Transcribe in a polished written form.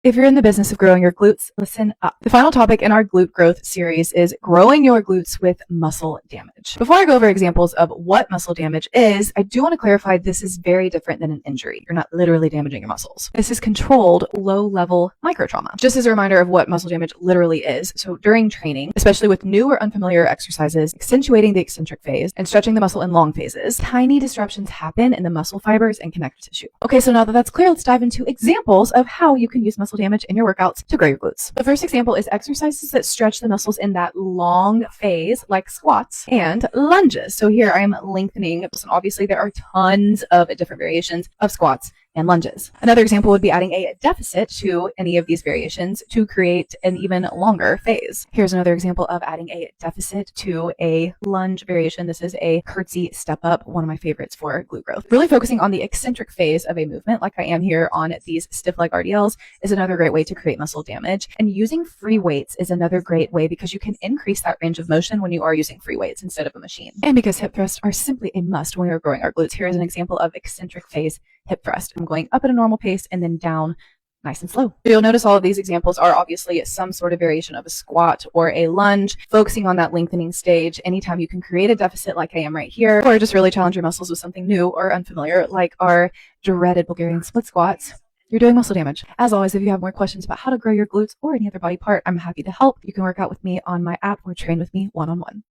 If you're in the business of growing your glutes, listen up. The final topic in our glute growth series is growing your glutes with muscle damage. Before I go over examples of what muscle damage is, I do want to clarify this is very different than an injury. You're not literally damaging your muscles. This is controlled, low-level microtrauma. Just as a reminder of what muscle damage literally is, so during training, especially with new or unfamiliar exercises, accentuating the eccentric phase and stretching the muscle in long phases, tiny disruptions happen in the muscle fibers and connective tissue. Okay, so now that that's clear, let's dive into examples of how you can use muscle damage in your workouts to grow your glutes. The first example is exercises that stretch the muscles in that long phase, like squats and lunges. So here I am lengthening, and obviously there are tons of different variations of squats and lunges. Another example would be adding a deficit to any of these variations to create an even longer phase. Here's another example of adding a deficit to a lunge variation. This is a curtsy step up, one of my favorites for glute growth. Really focusing on the eccentric phase of a movement, like I am here on these stiff leg RDLs, is another great way to create muscle damage. And using free weights is another great way because you can increase that range of motion when you are using free weights instead of a machine. And because hip thrusts are simply a must when we are growing our glutes, here is an example of eccentric phase hip thrust. I'm going up at a normal pace and then down nice and slow. You'll notice all of these examples are obviously some sort of variation of a squat or a lunge, focusing on that lengthening stage. Anytime you can create a deficit like I am right here, or just really challenge your muscles with something new or unfamiliar, like our dreaded Bulgarian split squats, you're doing muscle damage. As always, if you have more questions about how to grow your glutes or any other body part, I'm happy to help. You can work out with me on my app or train with me one-on-one.